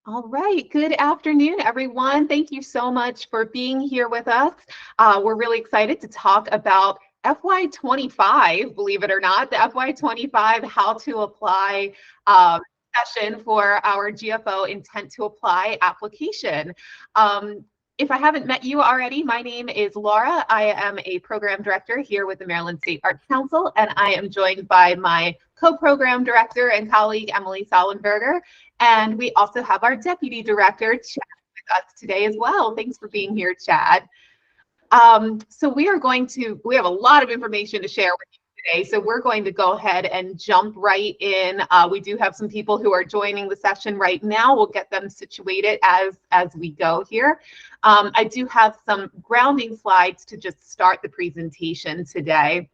All right, good afternoon, everyone. Thank you so much for being here with us. We're really excited to talk about FY25, believe it or not, the FY25 How to Apply session for our GFO Intent to Apply application. If I haven't met you already, my name is Laura. I am a program director here with the Maryland State Arts Council, and I am joined by my co-program director and colleague, Emily Sollenberger. And we also have our deputy director, Chad, with us today as well. Thanks for being here, Chad. So we have a lot of information to share with you today. So we're going to go ahead and jump right in. We do have some people who are joining the session right now. We'll get them situated as we go here. I do have some grounding slides to just start the presentation today.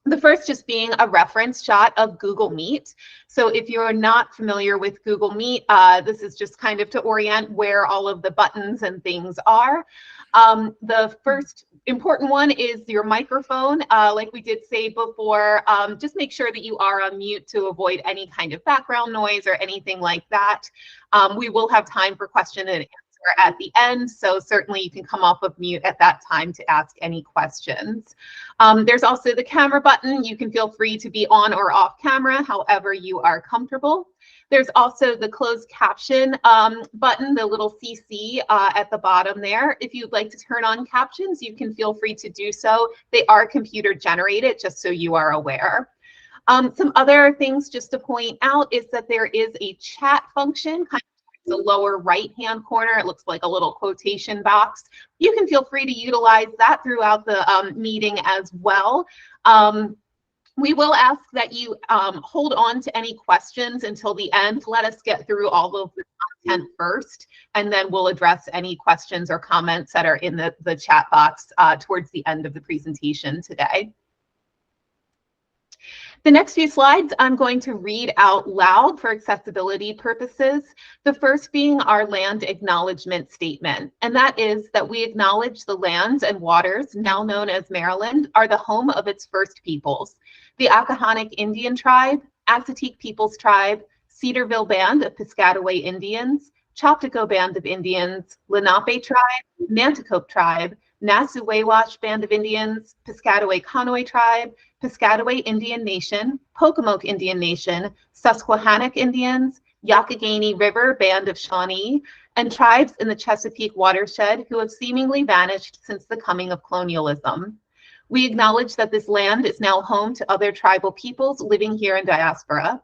The first just being a reference shot of Google Meet. So if you're not familiar with Google Meet, this is just kind of to orient where all of the buttons and things are. The first important one is your microphone. Like we did say before, just make sure that you are on mute to avoid any kind of background noise or anything like that. We will have time for question and answer at the end, so certainly you can come off of mute at that time to ask any questions. There's also the camera button. You can feel free to be on or off camera, however you are comfortable. There's also the closed caption button, the little CC at the bottom there. If you'd like to turn on captions, you can feel free to do so. They are computer generated, just so you are aware. Some other things just to point out is that there is a chat function, kind of the lower right-hand corner. It looks like a little quotation box. You can feel free to utilize that throughout the meeting as well. We will ask that you hold on to any questions until the end. Let us get through all of the content first, and then we'll address any questions or comments that are in the chat box towards the end of the presentation today. The next few slides I'm going to read out loud for accessibility purposes. The first being our land acknowledgement statement, and that is that we acknowledge the lands and waters now known as Maryland are the home of its first peoples, the Accohonic Indian Tribe, Assateague Peoples Tribe, Cedarville Band of Piscataway Indians, Chopticco Band of Indians, Lenape Tribe, Nanticoke Tribe, Nassau-Wawash Band of Indians, Piscataway Conoy Tribe, Piscataway Indian Nation, Pocomoke Indian Nation, Susquehannock Indians, Youghiogheny River Band of Shawnee, and tribes in the Chesapeake watershed who have seemingly vanished since the coming of colonialism. We acknowledge that this land is now home to other tribal peoples living here in diaspora.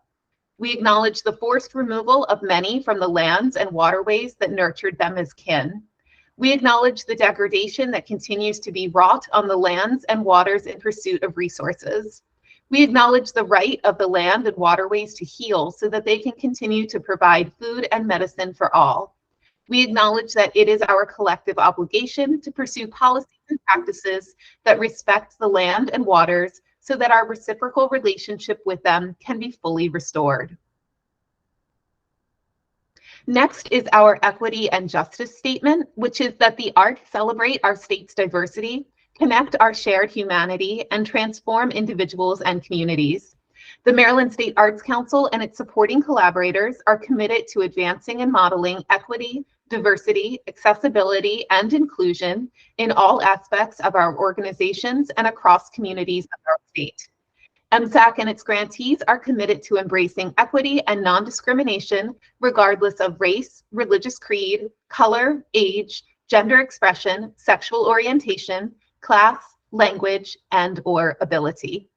We acknowledge the forced removal of many from the lands and waterways that nurtured them as kin. We acknowledge the degradation that continues to be wrought on the lands and waters in pursuit of resources. We acknowledge the right of the land and waterways to heal so that they can continue to provide food and medicine for all. We acknowledge that it is our collective obligation to pursue policies and practices that respect the land and waters so that our reciprocal relationship with them can be fully restored. Next is our equity and justice statement, which is that the arts celebrate our state's diversity, connect our shared humanity, and transform individuals and communities. The Maryland State Arts Council and its supporting collaborators are committed to advancing and modeling equity, diversity, accessibility, and inclusion in all aspects of our organizations and across communities of our state. MSAC and its grantees are committed to embracing equity and non-discrimination regardless of race, religious creed, color, age, gender expression, sexual orientation, class, language, and/or ability.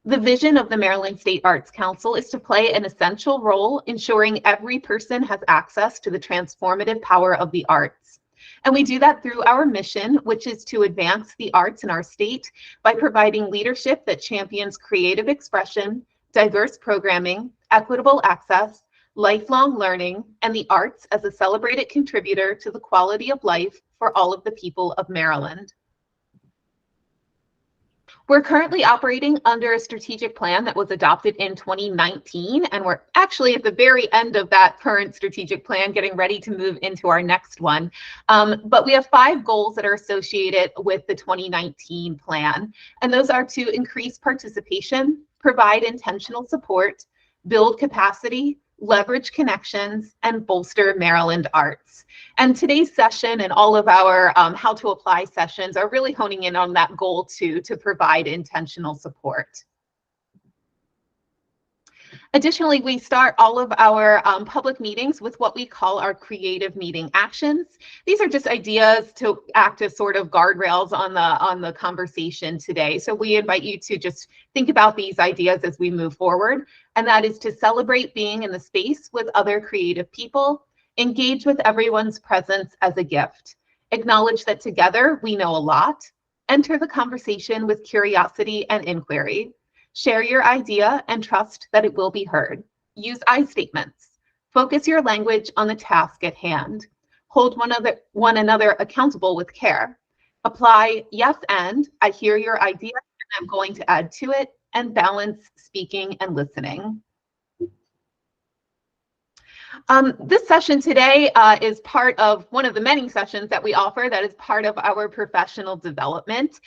The vision of the Maryland State Arts Council is to play an essential role ensuring every person has access to the transformative power of the arts. And we do that through our mission, which is to advance the arts in our state by providing leadership that champions creative expression, diverse programming, equitable access, lifelong learning, and the arts as a celebrated contributor to the quality of life for all of the people of Maryland. We're currently operating under a strategic plan that was adopted in 2019, and we're actually at the very end of that current strategic plan, getting ready to move into our next one. But we have 5 goals that are associated with the 2019 plan, and those are to increase participation, provide intentional support, build capacity, leverage connections, and bolster Maryland arts. And today's session and all of our How to Apply sessions are really honing in on that goal to provide intentional support. Additionally, we start all of our public meetings with what we call our creative meeting actions. These are just ideas to act as sort of guardrails on the conversation today. So we invite you to just think about these ideas as we move forward. And that is to celebrate being in the space with other creative people, engage with everyone's presence as a gift, acknowledge that together we know a lot, enter the conversation with curiosity and inquiry. Share your idea and trust that it will be heard. Use I statements. Focus your language on the task at hand. Hold one another accountable with care. Apply yes and I hear your idea and I'm going to add to it, and balance speaking and listening. This session today is part of one of the many sessions that we offer that is part of our professional development.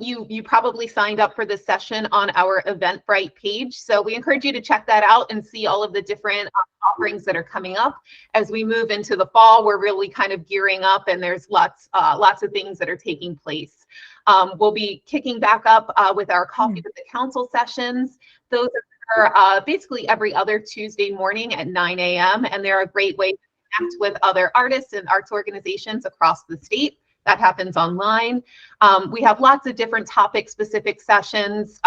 You probably signed up for this session on our Eventbrite page, so we encourage you to check that out and see all of the different offerings that are coming up. As we move into the fall, we're really kind of gearing up, and there's lots of things that are taking place. We'll be kicking back up with our Coffee with the Council sessions. Those are basically every other Tuesday morning at 9 a.m. and they're a great way to connect with other artists and arts organizations across the state. That happens online. We have lots of different topic-specific sessions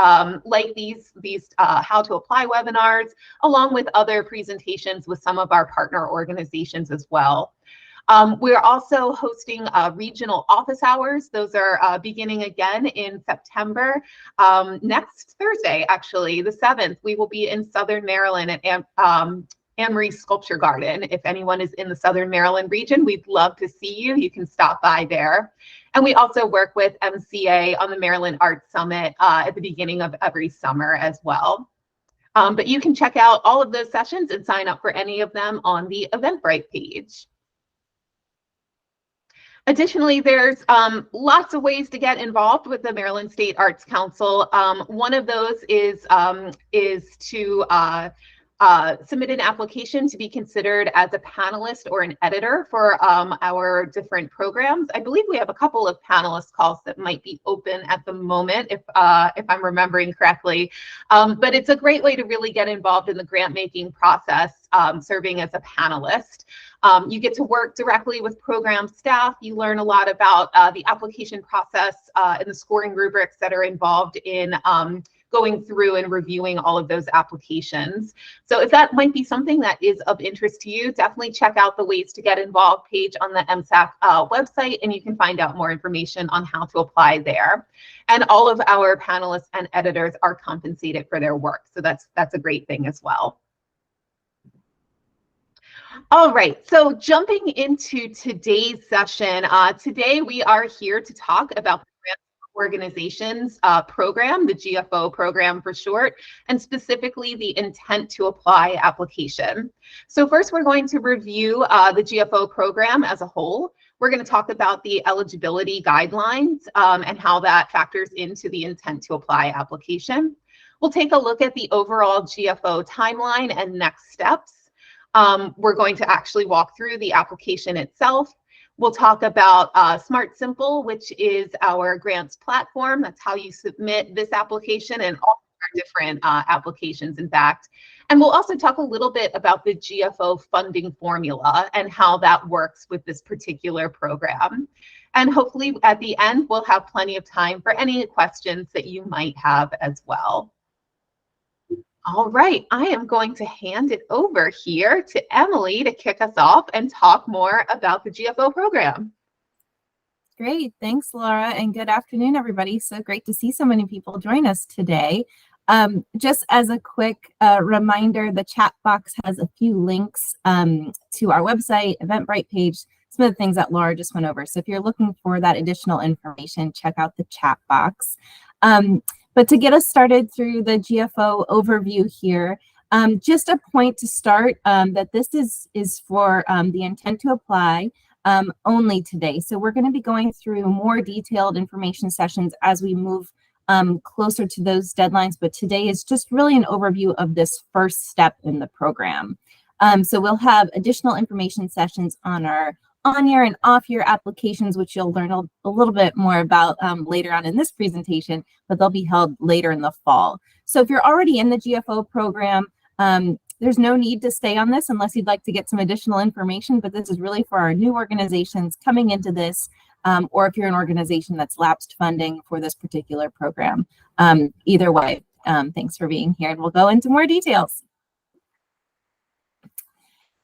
like these How to Apply webinars, along with other presentations with some of our partner organizations as well. We're also hosting regional office hours. Those are beginning again in September. Next Thursday, actually, the 7th, we will be in Southern Maryland at Anne Marie Sculpture Garden. If anyone is in the Southern Maryland region, we'd love to see you. You can stop by there. And we also work with MCA on the Maryland Arts Summit at the beginning of every summer as well. But you can check out all of those sessions and sign up for any of them on the Eventbrite page. Additionally, there's lots of ways to get involved with the Maryland State Arts Council. One of those is to submit an application to be considered as a panelist or an editor for our different programs. I believe we have a couple of panelist calls that might be open at the moment, if I'm remembering correctly. But it's a great way to really get involved in the grant making process, serving as a panelist. You get to work directly with program staff. You learn a lot about the application process and the scoring rubrics that are involved in going through and reviewing all of those applications. So if that might be something that is of interest to you, definitely check out the Ways to Get Involved page on the MSAC website, and you can find out more information on how to apply there. And all of our panelists and editors are compensated for their work, so that's a great thing as well. All right, so jumping into today's session, today we are here to talk about the grant organizations program, the GFO program for short, and specifically the Intent to Apply application. So first we're going to review the GFO program as a whole. We're going to talk about the eligibility guidelines and how that factors into the Intent to Apply application. We'll take a look at the overall GFO timeline and next steps. We're going to actually walk through the application itself. We'll talk about Smart Simple, which is our grants platform. That's how you submit this application and all our different applications, in fact. And we'll also talk a little bit about the GFO funding formula and how that works with this particular program. And hopefully at the end, we'll have plenty of time for any questions that you might have as well. All right, I am going to hand it over here to Emily to kick us off and talk more about the GFO program. Great, thanks, Laura, and good afternoon, everybody. So great to see so many people join us today. Just as a quick reminder, the chat box has a few links to our website, Eventbrite page, some of the things that Laura just went over. So if you're looking for that additional information, check out the chat box. But to get us started through the GFO overview here, just a point to start that this is for the Intent to Apply only today. So we're going to be going through more detailed information sessions as we move closer to those deadlines, but today is just really an overview of this first step in the program. So we'll have additional information sessions on our on-year and off-year applications, which you'll learn a little bit more about later on in this presentation, but they'll be held later in the fall. So if you're already in the GFO program, there's no need to stay on this unless you'd like to get some additional information, but this is really for our new organizations coming into this, or if you're an organization that's lapsed funding for this particular program. Either way, thanks for being here, and we'll go into more details.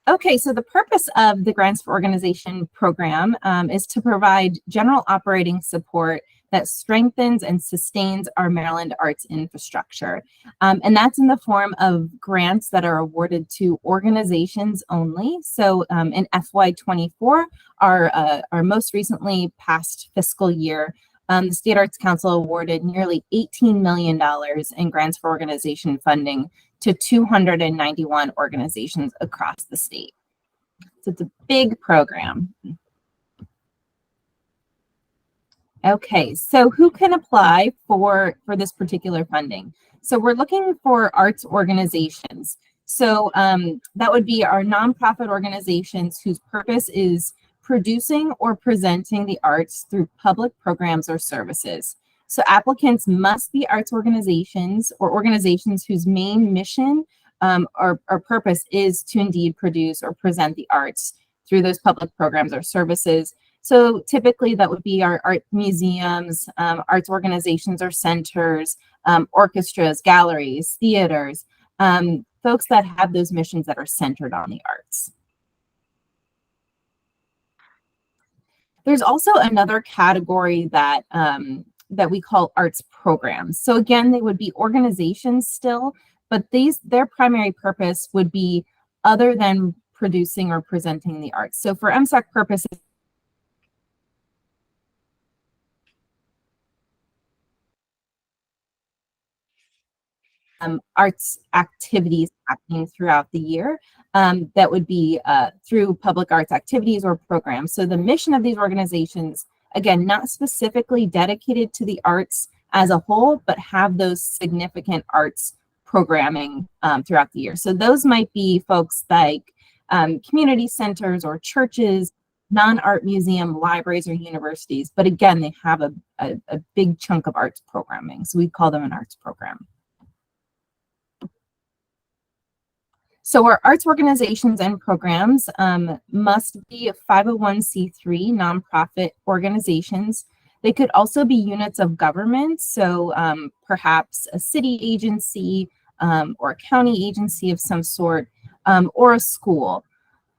Okay, so the purpose of the Grants for Organization program is to provide general operating support that strengthens and sustains our Maryland arts infrastructure. And that's in the form of grants that are awarded to organizations only. So in FY24, our most recently past fiscal year, the State Arts Council awarded nearly $18 million in grants for organization funding to 291 organizations across the state. So it's a big program. Okay, so who can apply for this particular funding? So we're looking for arts organizations. So that would be our nonprofit organizations whose purpose is producing or presenting the arts through public programs or services. So applicants must be arts organizations or organizations whose main mission or purpose is to indeed produce or present the arts through those public programs or services. So typically that would be our art museums, arts organizations or centers, orchestras, galleries, theaters, folks that have those missions that are centered on the arts. There's also another category that that we call arts programs. So again, they would be organizations still, but their primary purpose would be other than producing or presenting the arts. So for MSAC purposes, arts activities happening throughout the year that would be through public arts activities or programs. So the mission of these organizations, again, not specifically dedicated to the arts as a whole, but have those significant arts programming throughout the year. So those might be folks like community centers or churches, non-art museum, libraries, or universities. But again, they have a big chunk of arts programming. So we call them an arts program. So our arts organizations and programs must be 501c3 nonprofit organizations. They could also be units of government, so perhaps a city agency or a county agency of some sort, or a school.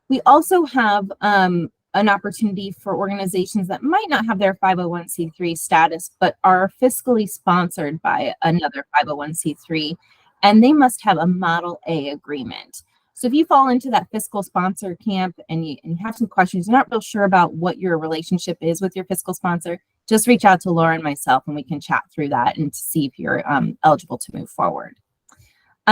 We also have an opportunity for organizations that might not have their 501c3 status, but are fiscally sponsored by another 501c3. And they must have a Model A agreement. So if you fall into that fiscal sponsor camp and you have some questions, you're not real sure about what your relationship is with your fiscal sponsor, just reach out to Laura and myself and we can chat through that and see if you're eligible to move forward.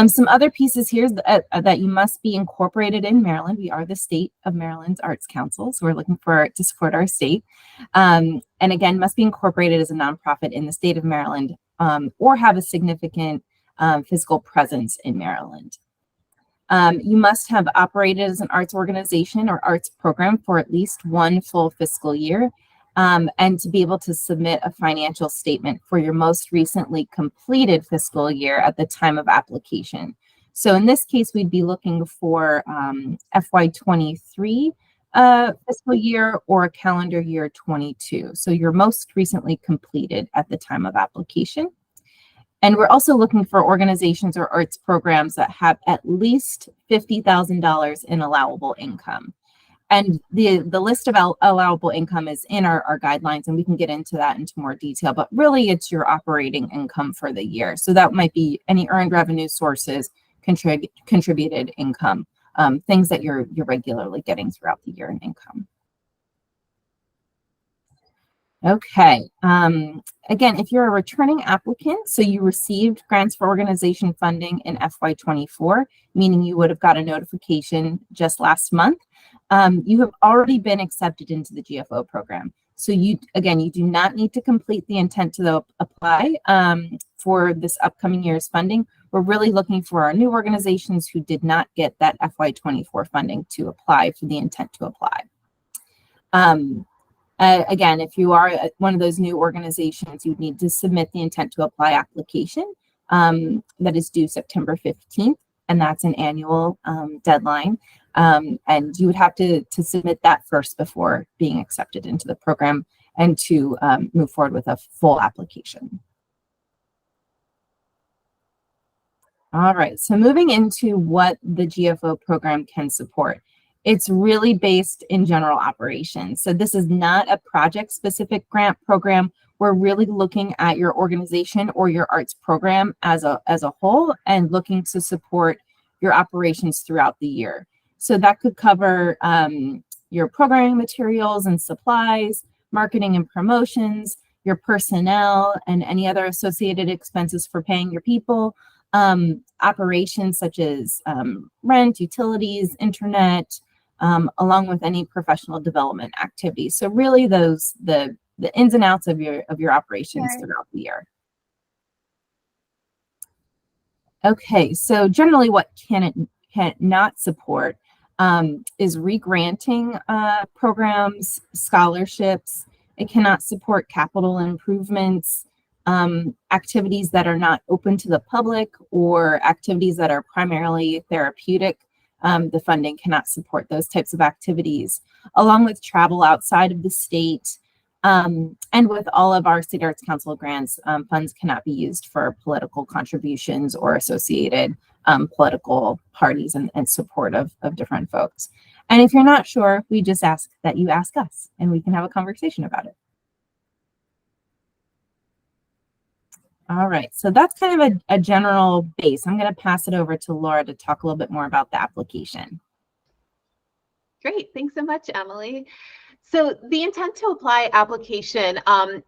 Some other pieces here that you must be incorporated in Maryland. We are the state of Maryland's Arts Council, so we're looking to support our state. And again, must be incorporated as a nonprofit in the state of Maryland or have a significant physical presence in Maryland. You must have operated as an arts organization or arts program for at least one full fiscal year, and to be able to submit a financial statement for your most recently completed fiscal year at the time of application. So in this case, we'd be looking for FY23 fiscal year or calendar year 22. So your most recently completed at the time of application. And we're also looking for organizations or arts programs that have at least $50,000 in allowable income. And the list of allowable income is in our guidelines, and we can get into that into more detail, but really it's your operating income for the year. So that might be any earned revenue sources, contributed income, things that you're regularly getting throughout the year in income. Okay, again, if you're a returning applicant, so you received grants for organization funding in FY24, meaning you would have got a notification just last month, you have already been accepted into the GFO program. So you do not need to complete the intent to apply for this upcoming year's funding. We're really looking for our new organizations who did not get that FY24 funding to apply for the intent to apply. Again, if you are one of those new organizations, you need to submit the intent to apply application that is due September 15th, and that's an annual deadline. And you would have to submit that first before being accepted into the program and to move forward with a full application. All right, so moving into what the GFO program can support. It's really based in general operations. So this is not a project-specific grant program. We're really looking at your organization or your arts program as a whole and looking to support your operations throughout the year. So that could cover your programming materials and supplies, marketing and promotions, your personnel, and any other associated expenses for paying your people, operations such as rent, utilities, internet, along with any professional development activities. So really the ins and outs of your operations throughout the year. Okay, so generally what can it not support is regranting programs, scholarships. It cannot support capital improvements, activities that are not open to the public, or activities that are primarily therapeutic. The funding cannot support those types of activities, along with travel outside of the state. And with all of our State Arts Council grants, funds cannot be used for political contributions or associated political parties and support of different folks. And if you're not sure, we just ask that you ask us and we can have a conversation about it. All right, so that's kind of a general base. I'm going to pass it over to Laura to talk a little bit more about the application. Great, thanks so much, Emily. So the intent to apply application,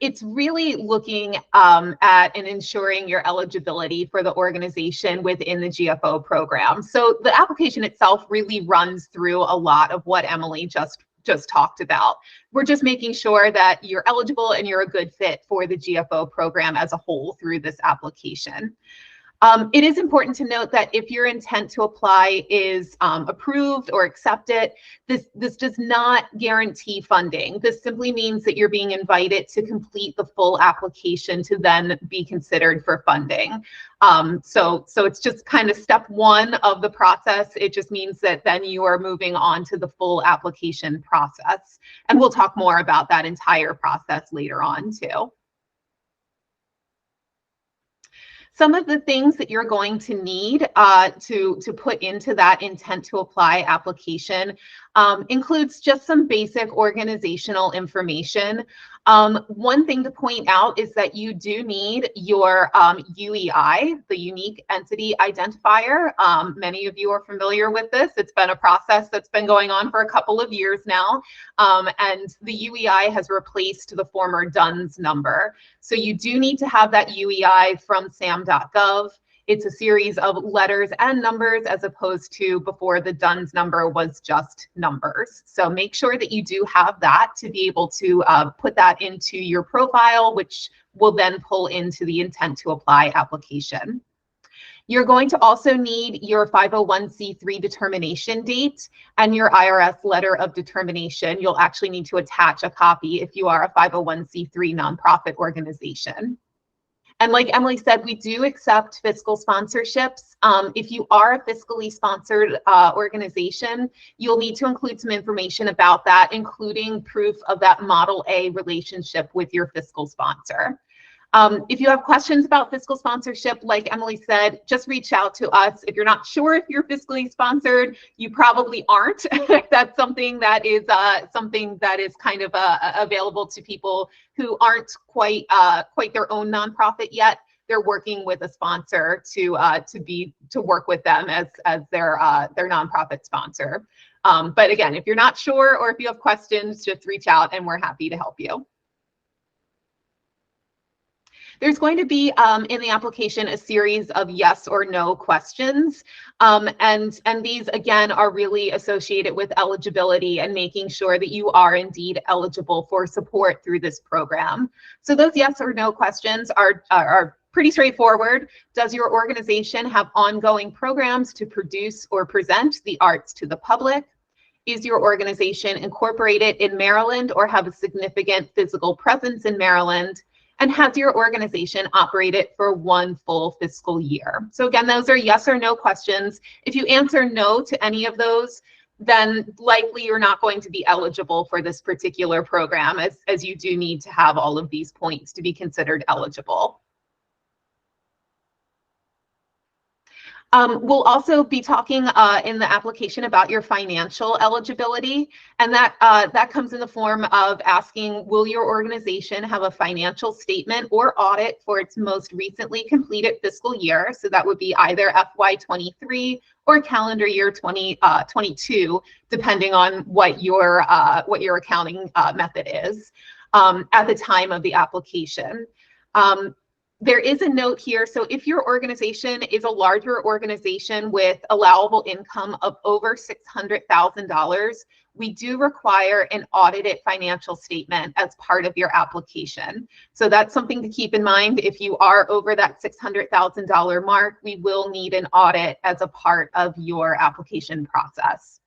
it's really looking at and ensuring your eligibility for the organization within the GFO program. So the application itself really runs through a lot of what Emily just talked about. We're just making sure that you're eligible and you're a good fit for the GFO program as a whole through this application. It is important to note that if your intent to apply is approved or accepted, this does not guarantee funding. This simply means that you're being invited to complete the full application to then be considered for funding. So it's just kind of step one of the process. It just means that then you are moving on to the full application process. And we'll talk more about that entire process later on too. Some of the things that you're going to need to put into that intent to apply application includes just some basic organizational information. One thing to point out is that you do need your UEI, the Unique Entity Identifier. Many of you are familiar with this. It's been a process that's been going on for a couple of years now, and the UEI has replaced the former DUNS number. So you do need to have that UEI from sam.gov. It's a series of letters and numbers as opposed to before the DUNS number was just numbers. So make sure that you do have that to be able to put that into your profile, which will then pull into the intent to apply application. You're going to also need your 501c3 determination date and your IRS letter of determination. You'll actually need to attach a copy if you are a 501c3 nonprofit organization. And like Emily said, we do accept fiscal sponsorships. If you are a fiscally sponsored organization, you'll need to include some information about that, including proof of that Model A relationship with your fiscal sponsor. If you have questions about fiscal sponsorship, like Emily said, just reach out to us. If you're not sure if you're fiscally sponsored, you probably aren't. That's something that is kind of available to people who aren't quite their own nonprofit yet. They're working with a sponsor to work with them as their nonprofit sponsor. But again, if you're not sure or if you have questions, just reach out and we're happy to help you. There's going to be in the application a series of yes or no questions. And these, again, are really associated with eligibility and making sure that you are indeed eligible for support through this program. So those yes or no questions are pretty straightforward. Does your organization have ongoing programs to produce or present the arts to the public? Is your organization incorporated in Maryland or have a significant physical presence in Maryland? And has your organization operated for one full fiscal year? So again, those are yes or no questions. If you answer no to any of those, then likely you're not going to be eligible for this particular program, as you do need to have all of these points to be considered eligible. We'll also be talking in the application about your financial eligibility, and that comes in the form of asking, will your organization have a financial statement or audit for its most recently completed fiscal year? So that would be either FY23 or calendar year 2022, depending on what your accounting method is at the time of the application. There is a note here. So if your organization is a larger organization with allowable income of over $600,000, we do require an audited financial statement as part of your application. So that's something to keep in mind. If you are over that $600,000 mark, we will need an audit as a part of your application process.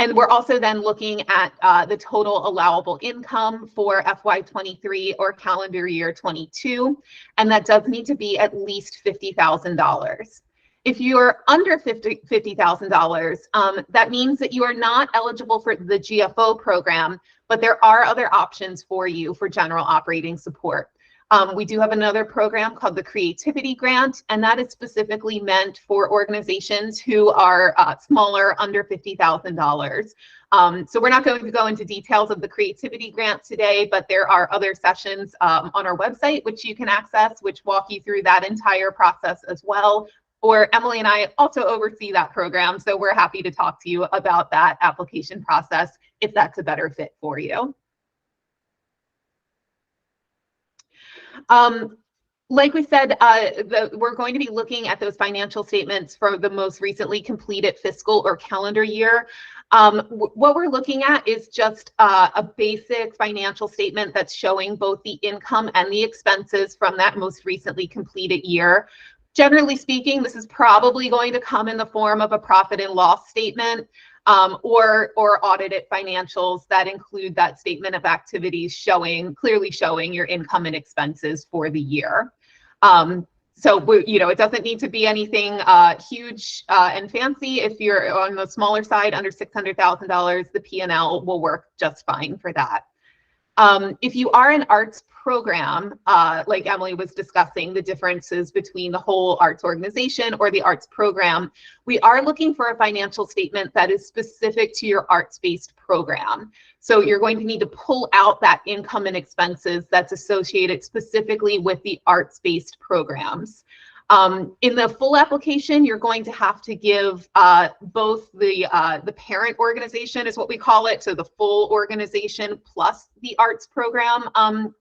And we're also then looking at the total allowable income for FY23 or calendar year 22, and that does need to be at least $50,000. If you're under $50,000, that means that you are not eligible for the GFO program, but there are other options for you for general operating support. We do have another program called the Creativity Grant, and that is specifically meant for organizations who are smaller, under $50,000. So we're not going to go into details of the Creativity Grant today, but there are other sessions on our website which you can access, which walk you through that entire process as well. Or Emily and I also oversee that program, so we're happy to talk to you about that application process if that's a better fit for you. Like we said, we're going to be looking at those financial statements for the most recently completed fiscal or calendar year. What we're looking at is just a basic financial statement that's showing both the income and the expenses from that most recently completed year. Generally speaking, this is probably going to come in the form of a profit and loss statement. Or audited financials that include that statement of activities clearly showing your income and expenses for the year. So it doesn't need to be anything huge and fancy. If you're on the smaller side, under $600,000, the P&L will work just fine for that. If you are an arts program, like Emily was discussing, the differences between the whole arts organization or the arts program, we are looking for a financial statement that is specific to your arts-based program. So you're going to need to pull out that income and expenses that's associated specifically with the arts-based programs. In the full application, you're going to have to give both the parent organization is what we call it, so the full organization plus the arts program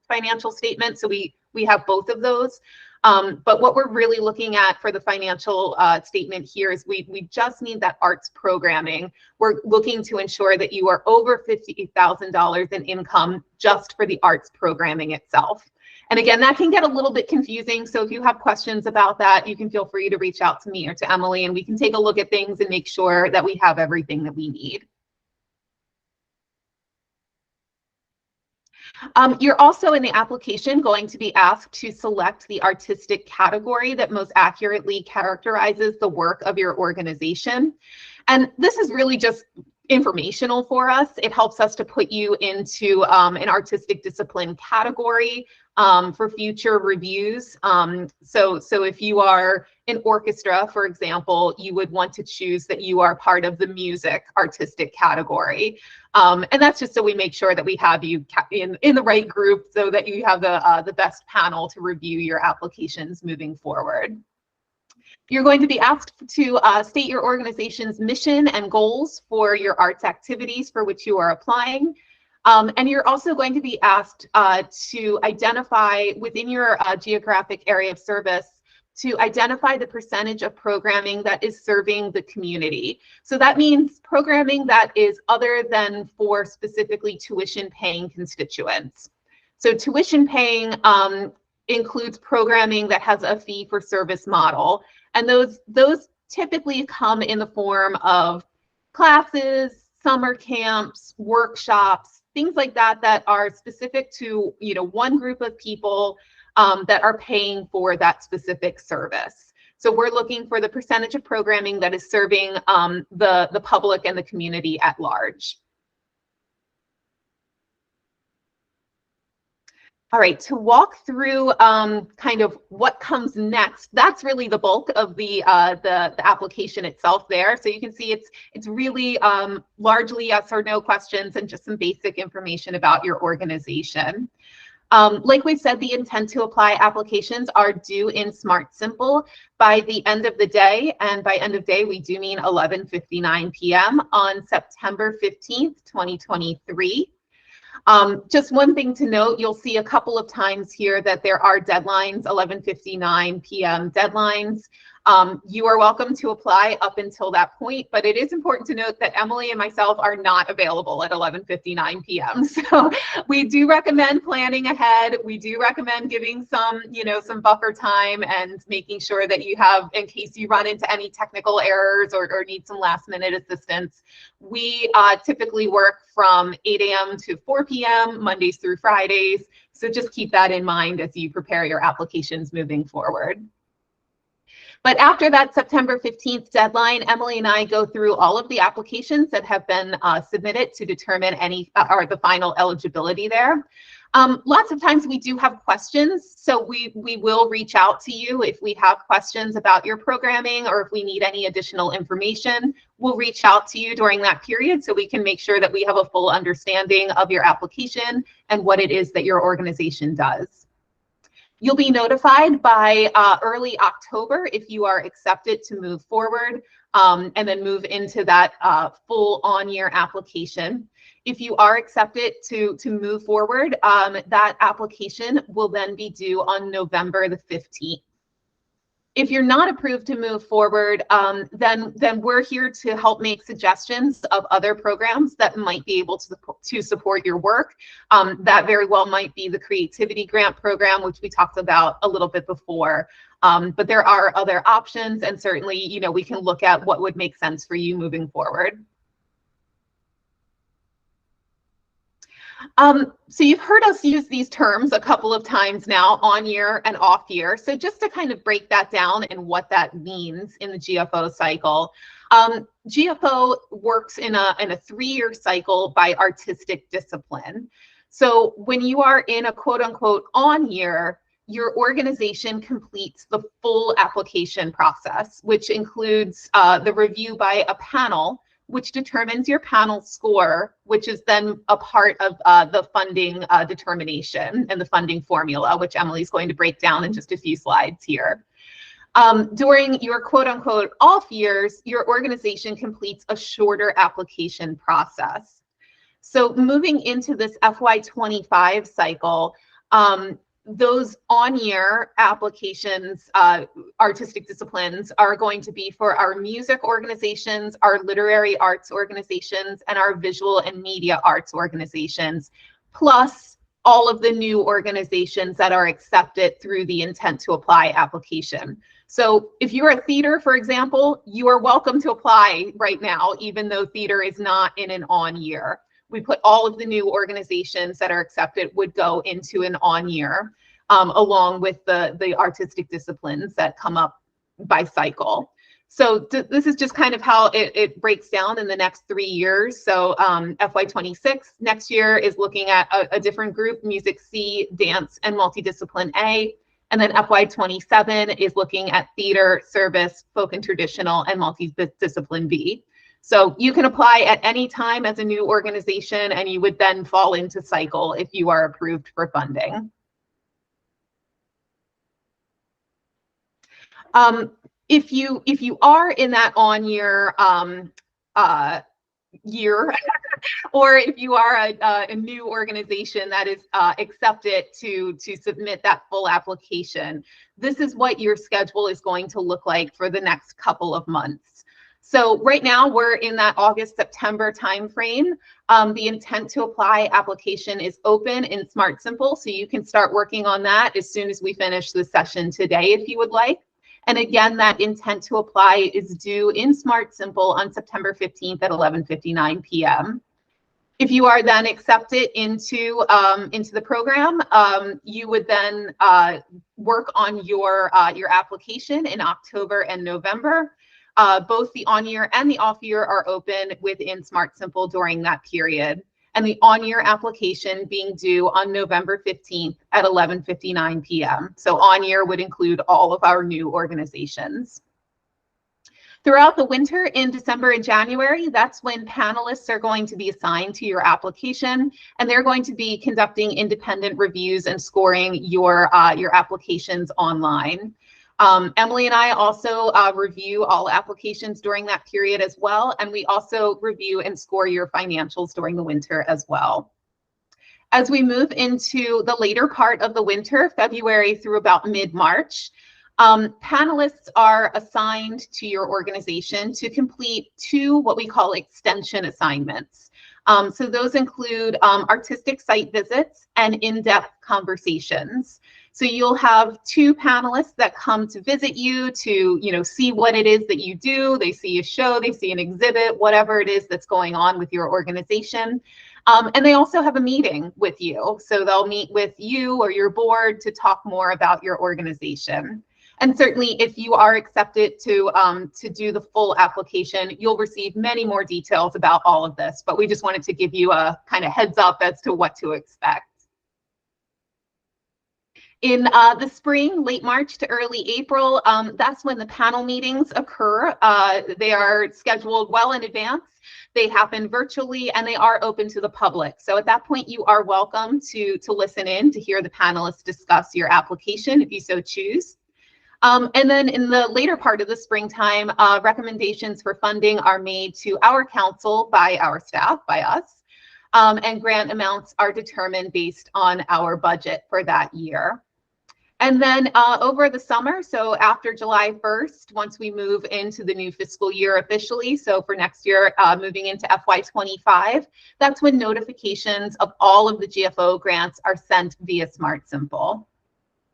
financial statement. So we have both of those. But what we're really looking at for the financial statement here is we just need that arts programming. We're looking to ensure that you are over $50,000 in income just for the arts programming itself. And again, that can get a little bit confusing. So if you have questions about that, you can feel free to reach out to me or to Emily, and we can take a look at things and make sure that we have everything that we need. You're also in the application going to be asked to select the artistic category that most accurately characterizes the work of your organization. And this is really just informational for us. It helps us to put you into an artistic discipline category for future reviews. So if you are an orchestra, for example, you would want to choose that you are part of the music artistic category. And that's just so we make sure that we have you in the right group so that you have the best panel to review your applications moving forward. You're going to be asked to state your organization's mission and goals for your arts activities for which you are applying. And you're also going to be asked to identify within your geographic area of service, to identify the percentage of programming that is serving the community. So that means programming that is other than for specifically tuition paying constituents. So tuition paying includes programming that has a fee for service model. And those typically come in the form of classes, summer camps, workshops, things like that, that are specific to, you know, one group of people that are paying for that specific service. So we're looking for the percentage of programming that is serving the public and the community at large. All right, to walk through kind of what comes next, that's really the bulk of the application itself there. So you can see it's really largely yes or no questions and just some basic information about your organization. Like we said, the intent to apply applications are due in Smart Simple by the end of the day. And by end of day, we do mean 11:59 p.m. on September 15th, 2023. Just one thing to note, you'll see a couple of times here that there are deadlines, 11:59 p.m. deadlines. You are welcome to apply up until that point, but it is important to note that Emily and myself are not available at 11:59 p.m. So we do recommend planning ahead. We do recommend giving some, you know, some buffer time and making sure that you have, in case you run into any technical errors or need some last minute assistance. We typically work from 8 a.m. to 4 p.m. Mondays through Fridays. So just keep that in mind as you prepare your applications moving forward. But after that September 15th deadline, Emily and I go through all of the applications that have been submitted to determine any or the final eligibility there. Lots of times we do have questions, so we will reach out to you if we have questions about your programming or if we need any additional information. We'll reach out to you during that period so we can make sure that we have a full understanding of your application and what it is that your organization does. You'll be notified by early October if you are accepted to move forward and then move into that full on-year application. If you are accepted to move forward, that application will then be due on November the 15th. If you're not approved to move forward, then we're here to help make suggestions of other programs that might be able to support your work. That very well might be the Creativity Grant Program, which we talked about a little bit before. But there are other options, and certainly, you know, we can look at what would make sense for you moving forward. So you've heard us use these terms a couple of times now, on year and off year. So just to kind of break that down and what that means in the GFO cycle, GFO works in a 3-year cycle by artistic discipline. So when you are in a quote unquote on year, your organization completes the full application process, which includes the review by a panel, which determines your panel score, which is then a part of the funding determination and the funding formula, which Emily's going to break down in just a few slides here. During your quote unquote off years, your organization completes a shorter application process. So moving into this FY25 cycle, those on-year applications, artistic disciplines, are going to be for our music organizations, our literary arts organizations, and our visual and media arts organizations, plus all of the new organizations that are accepted through the intent to apply application. So if you're a theater, for example, you are welcome to apply right now, even though theater is not in an on-year. We put all of the new organizations that are accepted would go into an on-year, along with the artistic disciplines that come up by cycle. So this is just kind of how it breaks down in the next 3 years. So FY26 next year is looking at a different group, music C, dance, and multidiscipline A. And then FY27 is looking at theater, service, folk and traditional, and multidiscipline B. So you can apply at any time as a new organization, and you would then fall into cycle if you are approved for funding. If you are in that on year or if you are a new organization that is accepted to submit that full application. This is what your schedule is going to look like for the next couple of months. So right now we're in that August-September timeframe. The intent to apply application is open in Smart Simple, so you can start working on that as soon as we finish the session today if you would like. And again, that intent to apply is due in Smart Simple on September 15th at 11:59 p.m. If you are then accepted into the program, you would then work on your application in October and November. Both the on-year and the off-year are open within Smart Simple during that period. And the on-year application being due on November 15th at 11:59 p.m. So on-year would include all of our new organizations. Throughout the winter in December and January, that's when panelists are going to be assigned to your application, and they're going to be conducting independent reviews and scoring your applications online. Emily and I also review all applications during that period as well, and we also review and score your financials during the winter as well. As we move into the later part of the winter, February through about mid-March, panelists are assigned to your organization to complete 2 what we call extension assignments. So those include artistic site visits and in-depth conversations. So you'll have 2 panelists that come to visit you to, see what it is that you do. They see a show, they see an exhibit, whatever it is that's going on with your organization. And they also have a meeting with you. So they'll meet with you or your board to talk more about your organization. And certainly if you are accepted to do the full application, you'll receive many more details about all of this, but we just wanted to give you a kind of heads up as to what to expect. In the spring, late March to early April, that's when the panel meetings occur. They are scheduled well in advance. They happen virtually and they are open to the public. So at that point, you are welcome to listen in to hear the panelists discuss your application if you so choose. And then in the later part of the springtime, recommendations for funding are made to our council by our staff, by us, and grant amounts are determined based on our budget for that year. And then over the summer, so after July 1st, once we move into the new fiscal year officially, so for next year, moving into FY25, that's when notifications of all of the GFO grants are sent via Smart Simple.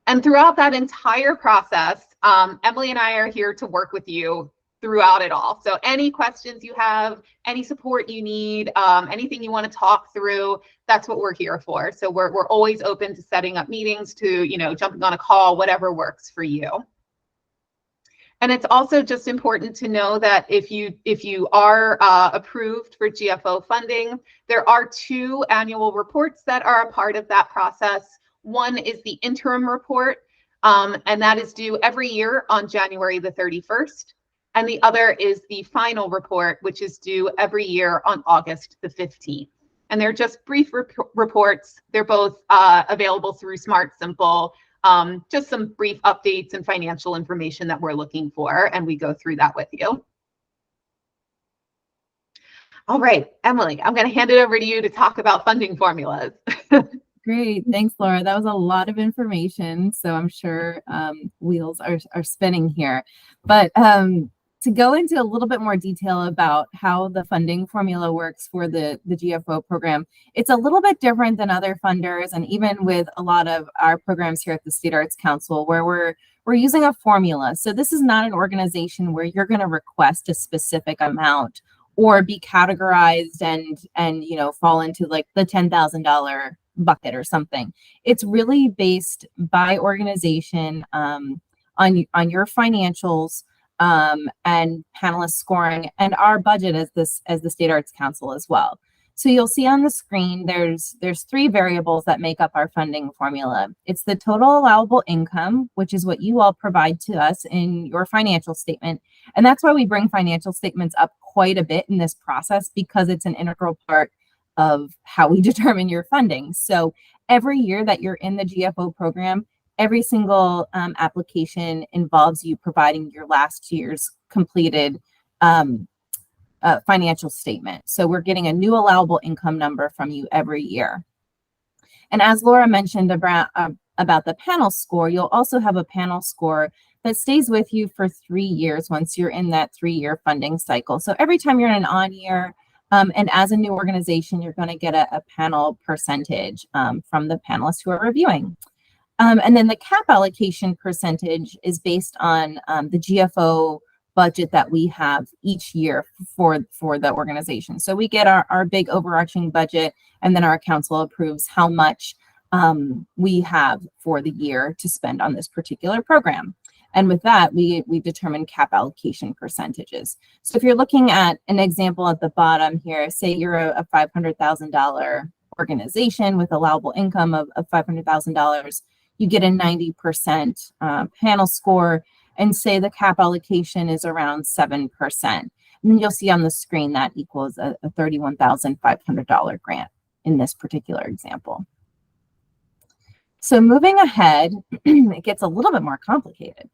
And throughout that entire process, Emily and I are here to work with you throughout it all. So any questions you have, any support you need, anything you want to talk through, that's what we're here for. So we're always open to setting up meetings, to jumping on a call, whatever works for you. And it's also just important to know that if you are approved for GFO funding, there are 2 annual reports that are a part of that process. One is the interim report, and that is due every year on January the 31st. And the other is the final report, which is due every year on August the 15th. And they're just brief reports. They're both available through Smart Simple, just some brief updates and financial information that we're looking for, and we go through that with you. All right, Emily, I'm going to hand it over to you to talk about funding formulas. Great. Thanks, Laura. That was a lot of information. So I'm sure wheels are spinning here. But to go into a little bit more detail about how the funding formula works for the GFO program, it's a little bit different than other funders, and even with a lot of our programs here at the State Arts Council, where we're using a formula. So this is not an organization where you're going to request a specific amount or be categorized and fall into like the $10,000 bucket or something. It's really based by organization on your financials, and panelist scoring, and our budget as the State Arts Council as well. So you'll see on the screen there's 3 variables that make up our funding formula. It's the total allowable income, which is what you all provide to us in your financial statement. And that's why we bring financial statements up quite a bit in this process, because it's an integral part of how we determine your funding. So every year that you're in the GFO program, every single application involves you providing your last year's completed financial statement. So we're getting a new allowable income number from you every year. And as Laura mentioned about the panel score, you'll also have a panel score that stays with you for 3 years once you're in that 3-year funding cycle. So every time you're in an on year, and as a new organization, you're going to get a panel percentage from the panelists who are reviewing. And then the cap allocation percentage is based on the GFO budget that we have each year for the organization. So we get our big overarching budget, and then our council approves how much we have for the year to spend on this particular program. And with that, we determine cap allocation percentages. So if you're looking at an example at the bottom here, say you're a $500,000 organization with allowable income of $500,000, you get a 90% panel score, and say the cap allocation is around 7%. And you'll see on the screen that equals a $31,500 grant in this particular example. So moving ahead, it gets a little bit more complicated.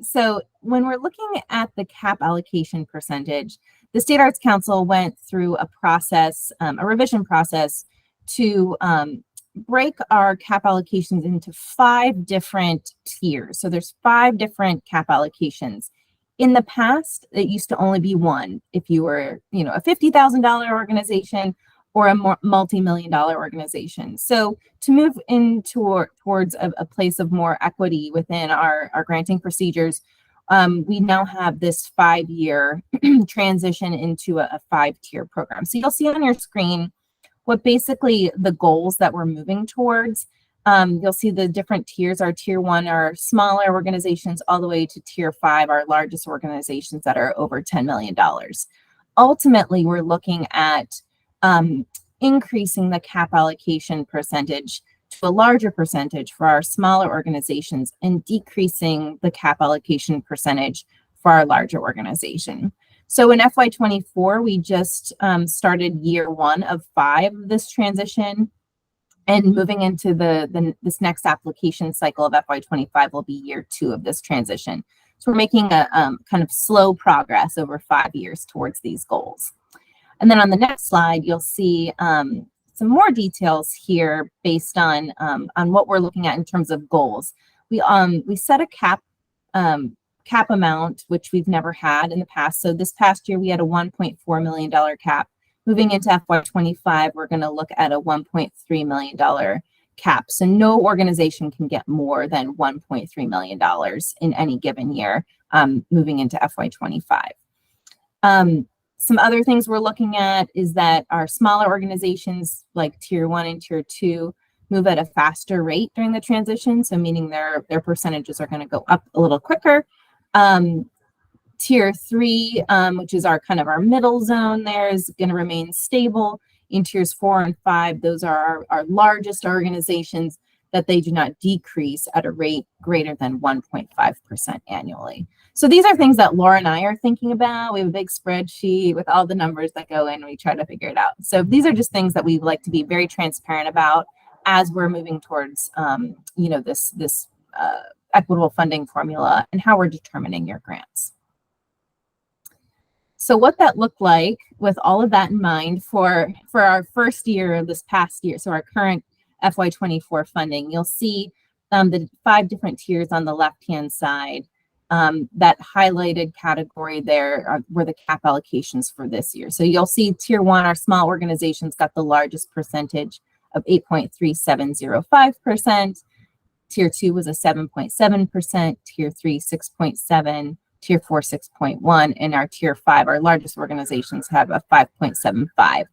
So when we're looking at the cap allocation percentage, the State Arts Council went through a process, a revision process, to break our cap allocations into 5 different tiers. So there's 5 different cap allocations. In the past, it used to only be one. If you were, a $50,000 organization or a multi-million-dollar organization. So to move towards a place of more equity within our granting procedures, we now have this 5-year transition into a 5-tier program. So you'll see on your screen what basically the goals that we're moving towards. You'll see the different tiers. Our tier 1 are smaller organizations, all the way to tier 5, our largest organizations that are over $10 million. Ultimately, we're looking at increasing the cap allocation percentage to a larger percentage for our smaller organizations and decreasing the cap allocation percentage for our larger organization. So in FY24, we just started year 1 of 5 of this transition, and moving into this next application cycle of FY25 will be year 2 of this transition. So we're making a kind of slow progress over 5 years towards these goals. And then on the next slide, you'll see some more details here based on what we're looking at in terms of goals. We set a cap amount, which we've never had in the past. So this past year, we had a $1.4 million cap. Moving into FY25, we're going to look at a $1.3 million cap. So no organization can get more than $1.3 million in any given year moving into FY25. Some other things we're looking at is that our smaller organizations like tier 1 and tier 2 move at a faster rate during the transition. So meaning their percentages are going to go up a little quicker. Tier 3, which is our middle zone there, is going to remain stable. In tiers 4 and 5, those are our largest organizations, that they do not decrease at a rate greater than 1.5% annually. So these are things that Laura and I are thinking about. We have a big spreadsheet with all the numbers that go in, and we try to figure it out. So these are just things that we like to be very transparent about as we're moving towards, this equitable funding formula and how we're determining your grants. So what that looked like with all of that in mind for our first year of this past year, so our current FY24 funding, you'll see the 5 different tiers on the left-hand side. That highlighted category there were the cap allocations for this year. So you'll see tier 1, our small organizations, got the largest percentage of 8.3705%. Tier 2 was a 7.7%, tier 3, 6.7%, tier 4, 6.1%, and our tier 5, our largest organizations, have a 5.75%.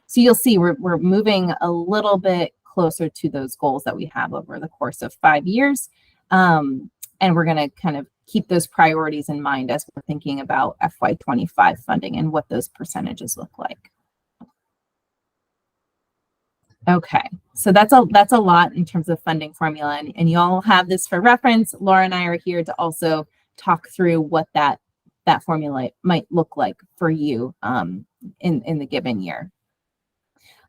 So you'll see we're moving a little bit closer to those goals that we have over the course of 5 years. And we're going to kind of keep those priorities in mind as we're thinking about FY25 funding and what those percentages look like. Okay, so that's a lot in terms of funding formula, and you all have this for reference. Laura and I are here to also talk through what that formula might look like for you in the given year.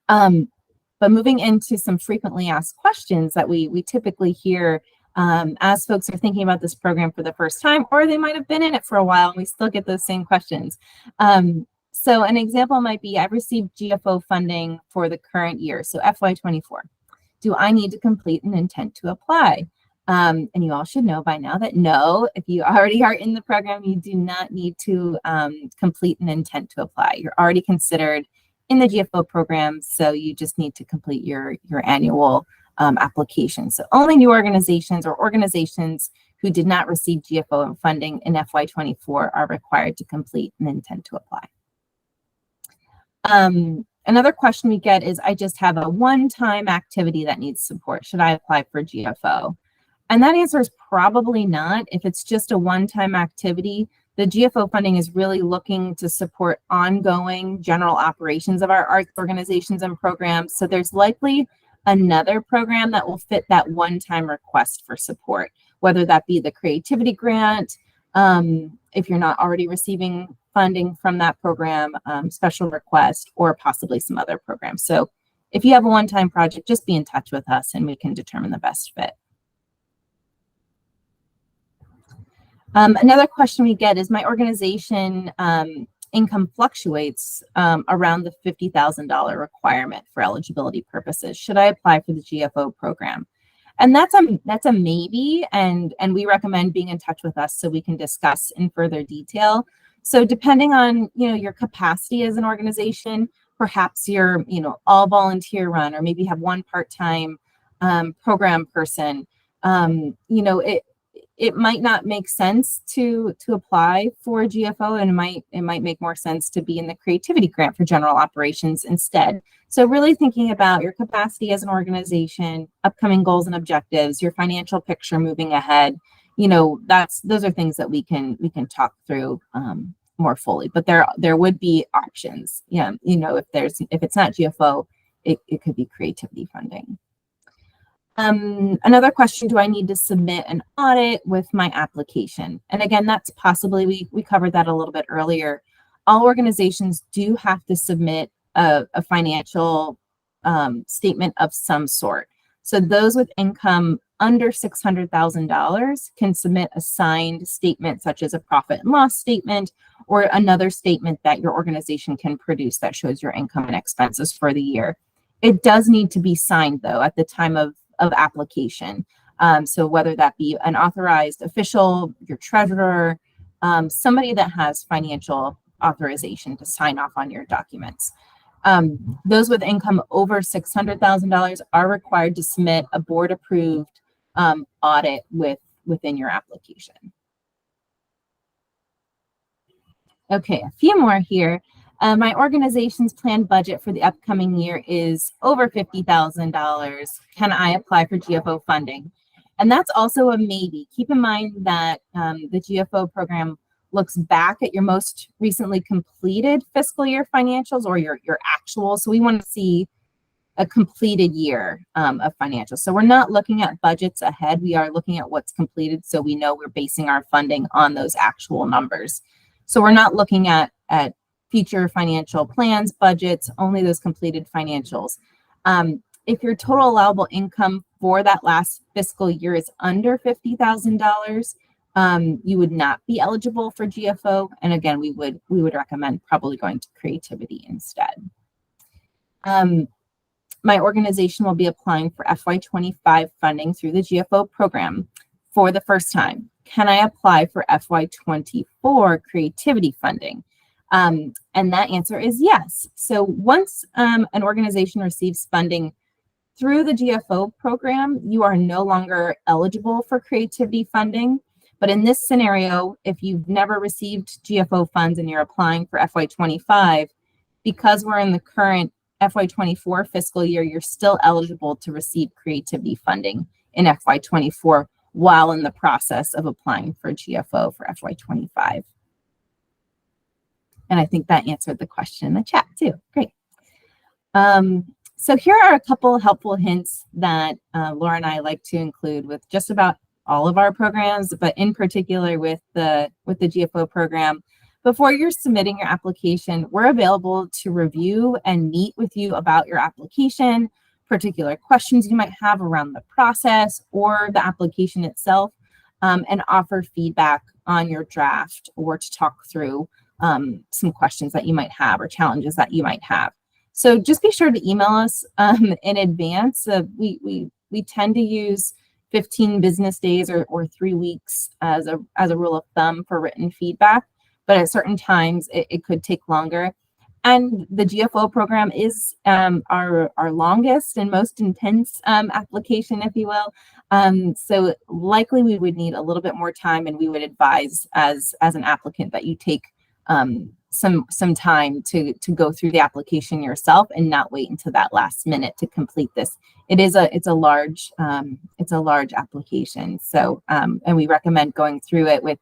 But moving into some frequently asked questions that we typically hear as folks are thinking about this program for the first time, or they might have been in it for a while and we still get those same questions. So an example might be, I've received GFO funding for the current year, so FY24. Do I need to complete an intent to apply? And you all should know by now that no, if you already are in the program, you do not need to complete an intent to apply. You're already considered in the GFO program, so you just need to complete your annual application. So only new organizations or organizations who did not receive GFO funding in FY24 are required to complete an intent to apply. Another question we get is, I just have a one-time activity that needs support. Should I apply for GFO? And that answer is probably not. If it's just a one-time activity, the GFO funding is really looking to support ongoing general operations of our arts organizations and programs. So there's likely another program that will fit that one-time request for support, whether that be the creativity grant, if you're not already receiving funding from that program, special request, or possibly some other program. So if you have a one-time project, just be in touch with us and we can determine the best fit. Another question we get is, my organization income fluctuates around the $50,000 requirement for eligibility purposes. Should I apply for the GFO program? And that's a maybe, and we recommend being in touch with us so we can discuss in further detail. So depending on your capacity as an organization, perhaps you're all volunteer run, or maybe have one part-time program person. It might not make sense to apply for GFO, and it might make more sense to be in the creativity grant for general operations instead. So really thinking about your capacity as an organization, upcoming goals and objectives, your financial picture moving ahead. Those are things that we can talk through more fully. But there would be options. Yeah, if it's not GFO, it could be creativity funding. Another question, do I need to submit an audit with my application? And again, that's possibly, we covered that a little bit earlier. All organizations do have to submit a financial statement of some sort. So those with income under $600,000 can submit a signed statement, such as a profit and loss statement, or another statement that your organization can produce that shows your income and expenses for the year. It does need to be signed, though, at the time of application. So whether that be an authorized official, your treasurer, somebody that has financial authorization to sign off on your documents. Those with income over $600,000 are required to submit a board-approved audit within your application. Okay, a few more here. My organization's planned budget for the upcoming year is over $50,000. Can I apply for GFO funding? And that's also a maybe. Keep in mind that the GFO program looks back at your most recently completed fiscal year financials, or your actual. So we want to see a completed year of financials. So we're not looking at budgets ahead. We are looking at what's completed, so we know we're basing our funding on those actual numbers. So we're not looking at future financial plans, budgets, only those completed financials. If your total allowable income for that last fiscal year is under $50,000, you would not be eligible for GFO. And again, we would recommend probably going to creativity instead. My organization will be applying for FY25 funding through the GFO program for the first time. Can I apply for FY24 creativity funding? And that answer is yes. So once an organization receives funding through the GFO program, you are no longer eligible for creativity funding. But in this scenario, if you've never received GFO funds and you're applying for FY25, because we're in the current FY24 fiscal year, you're still eligible to receive creativity funding in FY24 while in the process of applying for GFO for FY25. And I think that answered the question in the chat too. Great. So here are a couple helpful hints that Laura and I like to include with just about all of our programs, but in particular with the GFO program. Before you're submitting your application, we're available to review and meet with you about your application, particular questions you might have around the process or the application itself, and offer feedback on your draft, or to talk through some questions that you might have or challenges that you might have. So just be sure to email us in advance. We tend to use 15 business days or 3 weeks as a rule of thumb for written feedback, but at certain times it could take longer. And the GFO program is our longest and most intense application, if you will. So likely we would need a little bit more time, and we would advise as an applicant that you take some time to go through the application yourself and not wait until that last minute to complete this. It's a large application. So and we recommend going through it with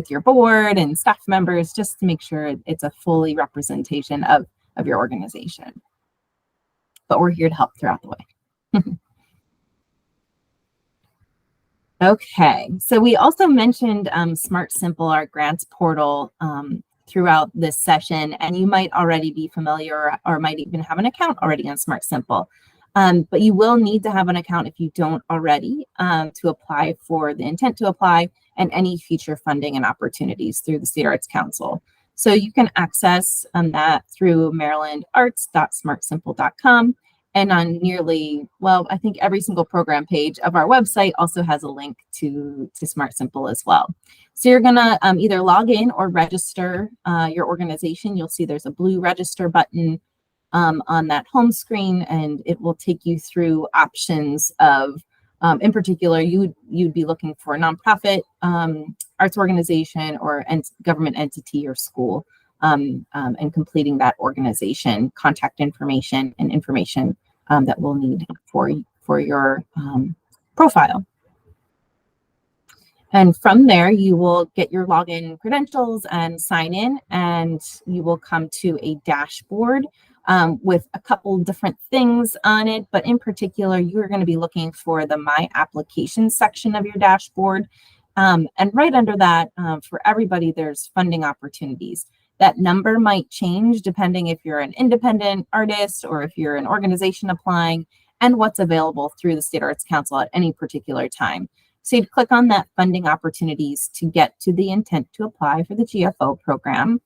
your board and staff members just to make sure it's a fully representation of your organization. But we're here to help throughout the way. Okay, so we also mentioned Smart Simple, our grants portal, throughout this session, and you might already be familiar or might even have an account already on Smart Simple. But you will need to have an account if you don't already to apply for the intent to apply and any future funding and opportunities through the State Arts Council. So you can access that through marylandarts.smartsimple.com, and on nearly, well, I think every single program page of our website also has a link to Smart Simple as well. So you're gonna either log in or register your organization. You'll see there's a blue register button on that home screen, and it will take you through options of, in particular, you'd be looking for a nonprofit, arts organization, or government entity or school, and completing that organization, contact information, and information that we'll need for your profile. And from there, you will get your login credentials and sign in, and you will come to a dashboard with a couple different things on it. But in particular, you're going to be looking for the My Application section of your dashboard. And right under that, for everybody, there's funding opportunities. That number might change depending if you're an independent artist or if you're an organization applying, and what's available through the State Arts Council at any particular time. So you'd click on that funding opportunities to get to the intent to apply for the GFO program.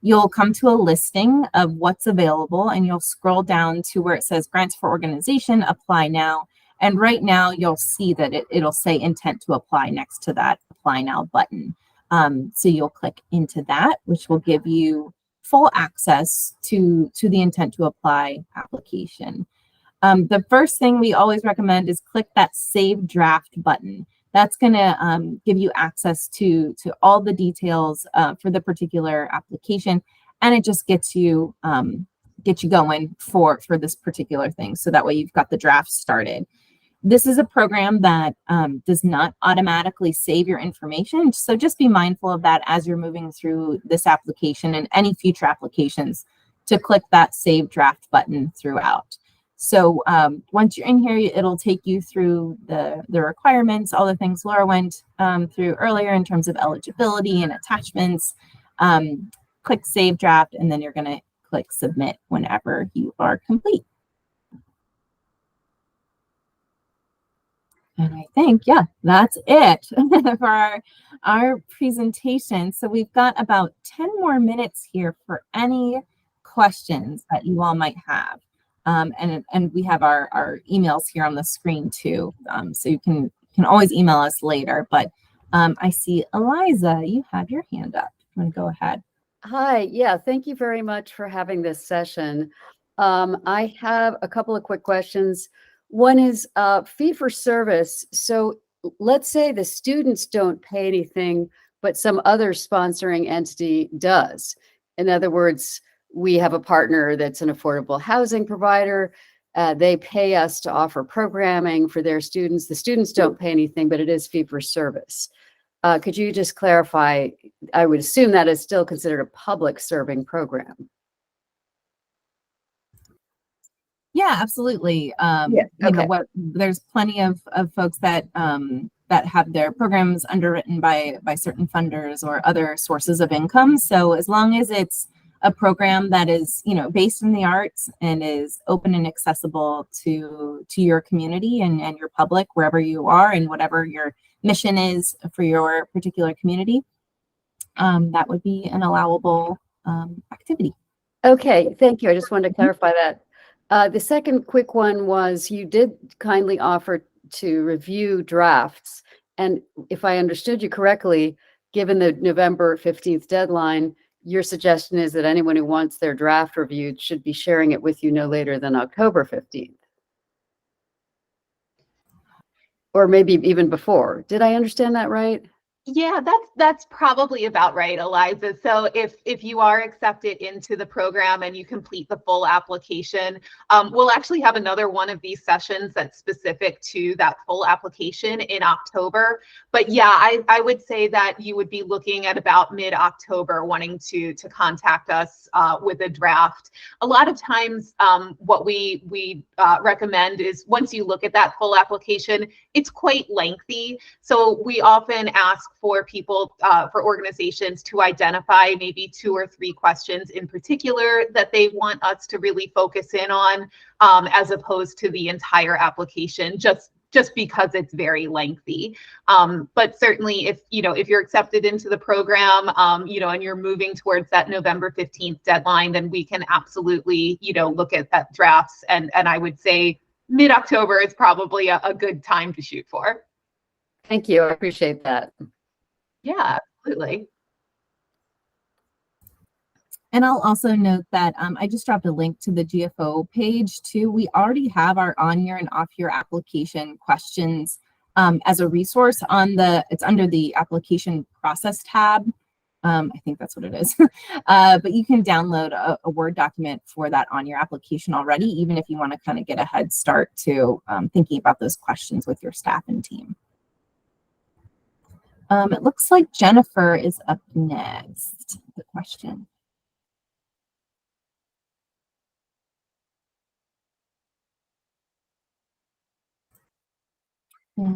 You'll come to a listing of what's available, and you'll scroll down to where it says Grants for Organization, Apply Now. And right now you'll see that it'll say intent to apply next to that Apply Now button. So you'll click into that, which will give you full access to the intent to apply application. The first thing we always recommend is click that Save Draft button. That's going to give you access to all the details for the particular application, and it just gets you going for this particular thing. So that way you've got the draft started. This is a program that does not automatically save your information, so just be mindful of that as you're moving through this application and any future applications, to click that Save Draft button throughout. So once you're in here, it'll take you through the requirements, all the things Laura went through earlier in terms of eligibility and attachments. Click Save Draft, and then you're going to click Submit whenever you are complete. And I think, yeah, that's it for our presentation. So we've got about 10 more minutes here for any questions that you all might have. And we have our emails here on the screen too. So you can always email us later. But I see Eliza, you have your hand up. You want to go ahead? Hi, yeah, thank you very much for having this session. I have a couple of quick questions. One is fee for service. So let's say the students don't pay anything, but some other sponsoring entity does. In other words, we have a partner that's an affordable housing provider. They pay us to offer programming for their students. The students don't pay anything, but it is fee for service. Could you just clarify? I would assume that is still considered a public serving program. Yeah, absolutely. You know, there's plenty of folks that that have their programs underwritten by certain funders or other sources of income. So as long as it's a program that is, you know, based in the arts and is open and accessible to your community and your public, wherever you are and whatever your mission is for your particular community, that would be an allowable activity. Okay, thank you. I just wanted to clarify that. The second quick one was you did kindly offer to review drafts. And if I understood you correctly, given the November 15th deadline, your suggestion is that anyone who wants their draft reviewed should be sharing it with you no later than October 15th. Or maybe even before. Did I understand that right? Yeah, that's probably about right, Eliza. So if you are accepted into the program and you complete the full application, we'll actually have another one of these sessions that's specific to that full application in October. But yeah, I would say that you would be looking at about mid-October wanting to contact us with a draft. A lot of times, what we recommend is once you look at that full application, it's quite lengthy. So we often ask for people, for organizations to identify maybe 2 or 3 questions in particular that they want us to really focus in on, as opposed to the entire application, just because it's very lengthy. But certainly if you're accepted into the program, and you're moving towards that November 15th deadline, then we can absolutely, look at drafts. And I would say mid-October is probably a good time to shoot for. Thank you. I appreciate that. Yeah, absolutely. And I'll also note that I just dropped a link to the GFO page too. We already have our on-year and off-year application questions as a resource it's under the application process tab. I think that's what it is. But you can download a Word document for that on your application already, even if you want to kind of get a head start to thinking about those questions with your staff and team. It looks like Jennifer is up next. The question.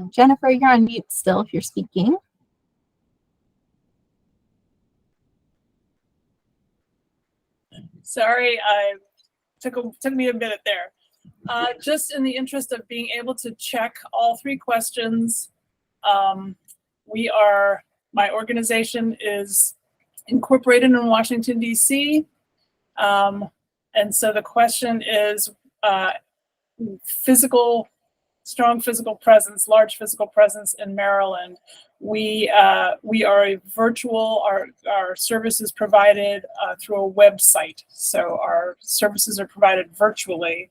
Jennifer, you're on mute still if you're speaking. Sorry, I took me a minute there. Just in the interest of being able to check all 3 questions, my organization is incorporated in Washington, D.C. And so the question is strong physical presence, large physical presence in Maryland. We are a virtual, our services provided through a website. So our services are provided virtually,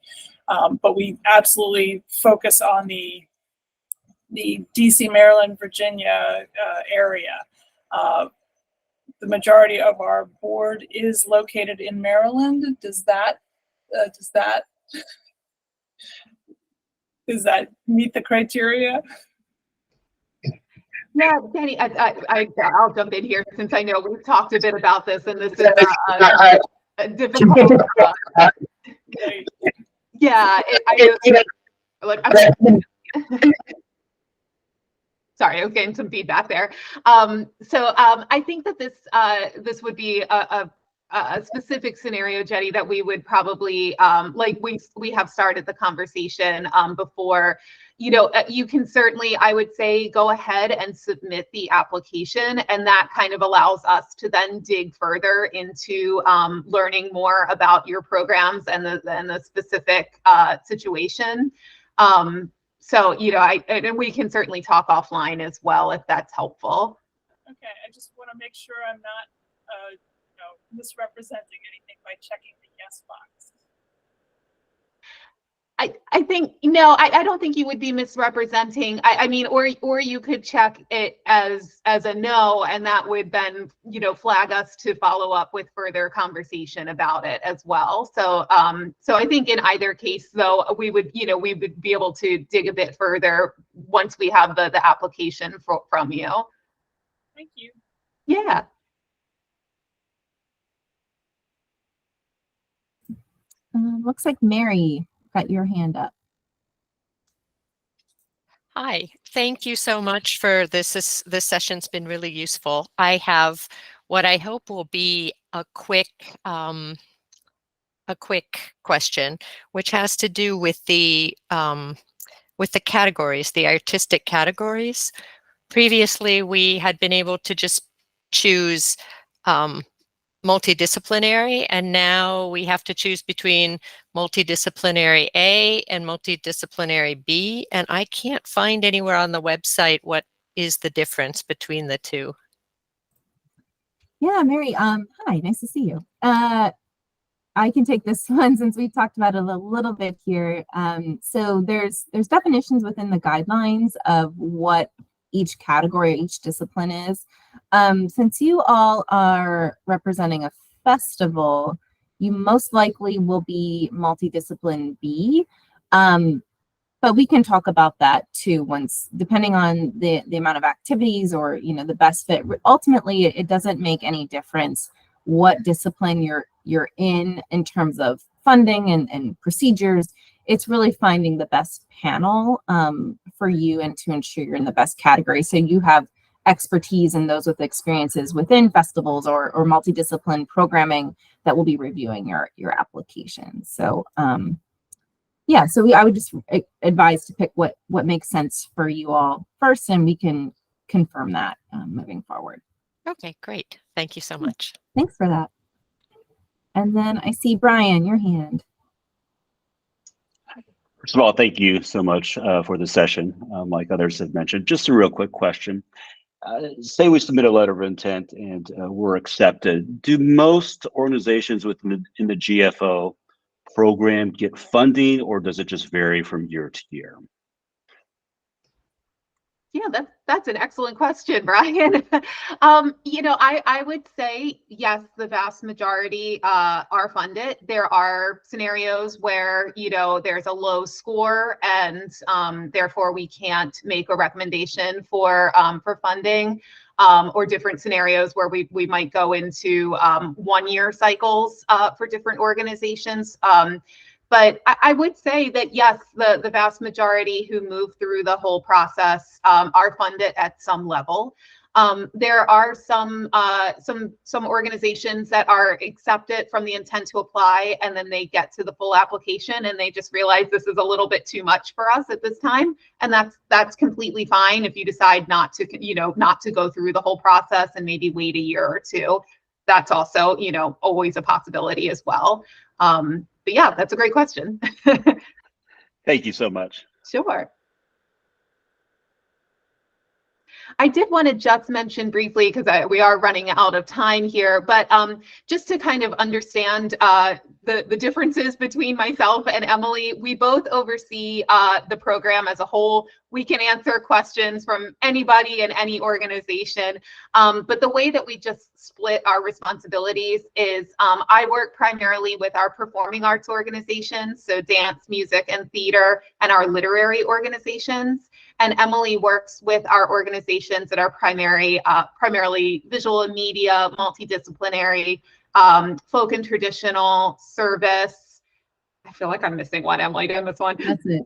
but we absolutely focus on the DC, Maryland, Virginia area. The majority of our board is located in Maryland. Does that meet the criteria? Yeah, Danny, I'll jump in here since I know we've talked a bit about this, and this is a difficult. Yeah, sorry, I was getting some feedback there. So I think that this would be a specific scenario, Jenny, that we would probably like we have started the conversation before. You can certainly, I would say, go ahead and submit the application, and that kind of allows us to then dig further into learning more about your programs and the specific situation. So, and we can certainly talk offline as well if that's helpful. Okay, I just want to make sure I'm not misrepresenting anything by checking the yes box. I think, no, I don't think you would be misrepresenting. I mean, or you could check it as a no, and that would then, flag us to follow up with further conversation about it as well. So, so I think in either case, though, we would be able to dig a bit further once we have the application from you. Thank you. Yeah. Looks like Mary got your hand up. Hi, thank you so much for this. This session's been really useful. I have what I hope will be a quick question, which has to do with the categories, the artistic categories. Previously, we had been able to just choose multidisciplinary, and now we have to choose between multidisciplinary A and multidisciplinary B, and I can't find anywhere on the website what is the difference between the two. Yeah, Mary, hi, nice to see you. I can take this one since we've talked about it a little bit here. So there's definitions within the guidelines of what each category, each discipline is. Since you all are representing a festival, you most likely will be multidiscipline B. But we can talk about that too once, depending on the amount of activities or, the best fit. Ultimately, it doesn't make any difference what discipline you're in terms of funding and procedures. It's really finding the best panel for you and to ensure you're in the best category. So you have expertise and those with experiences within festivals or multidiscipline programming that will be reviewing your application. So yeah, so I would just advise to pick what makes sense for you all first, and we can confirm that moving forward. Okay, great. Thank you so much. Thanks for that. And then I see Brian, your hand. First of all, thank you so much for the session. Like others have mentioned, just a real quick question. Say we submit a letter of intent and we're accepted. Do most organizations within the GFO program get funding, or does it just vary from year to year? Yeah, that's an excellent question, Brian. I would say yes, the vast majority are funded. There are scenarios where there's a low score, and therefore we can't make a recommendation for funding, or different scenarios where we might go into 1-year cycles for different organizations. But I would say that yes, the vast majority who move through the whole process are funded at some level. There are some organizations that are accepted from the intent to apply, and then they get to the full application and they just realize this is a little bit too much for us at this time, and that's completely fine if you decide not to go through the whole process and maybe wait a year or two. That's also always a possibility as well. But yeah, that's a great question. Thank you so much. Sure. I did want to just mention briefly, because we are running out of time here, but just to kind of understand the differences between myself and Emily, we both oversee the program as a whole. We can answer questions from anybody in any organization, but the way that we just split our responsibilities is I work primarily with our performing arts organizations, so dance, music, and theater, and our literary organizations. And Emily works with our organizations that are primarily visual and media, multidisciplinary, folk and traditional, service. I feel like I'm missing one, Emily, doing this one. That's it.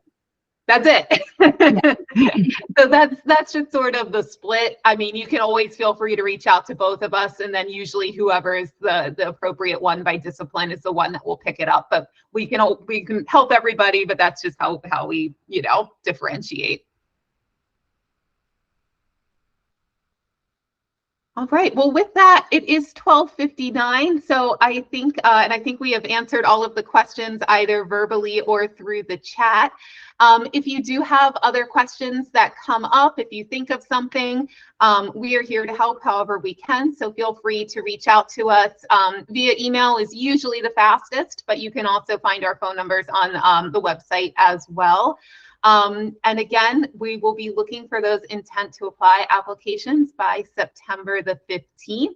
That's it. Yeah. So that's just sort of the split. I mean, you can always feel free to reach out to both of us, and then usually whoever is the appropriate one by discipline is the one that will pick it up. But we can help everybody, but that's just how we differentiate. All right. Well, with that, it is 12:59. So I think, and I think we have answered all of the questions either verbally or through the chat. If you do have other questions that come up, if you think of something, we are here to help however we can. So feel free to reach out to us. Via email is usually the fastest, but you can also find our phone numbers on the website as well. And again, we will be looking for those intent to apply applications by September the 15th.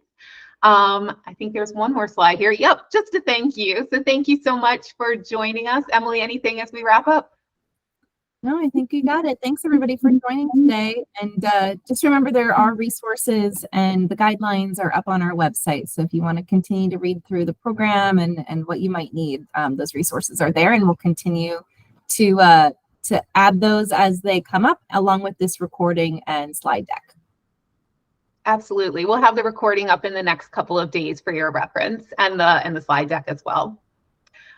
I think there's one more slide here. Yep, just a thank you. So thank you so much for joining us. Emily, anything as we wrap up? No, I think you got it. Thanks everybody for joining today. And just remember, there are resources and the guidelines are up on our website. So if you want to continue to read through the program and what you might need, those resources are there, and we'll continue to add those as they come up, along with this recording and slide deck. Absolutely. We'll have the recording up in the next couple of days for your reference, and the slide deck as well.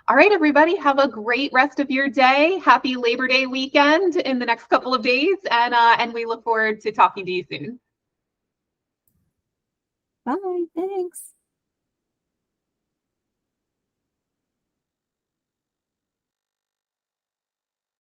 All right, everybody, have a great rest of your day. Happy Labor Day weekend in the next couple of days, and we look forward to talking to you soon. Bye. Thanks.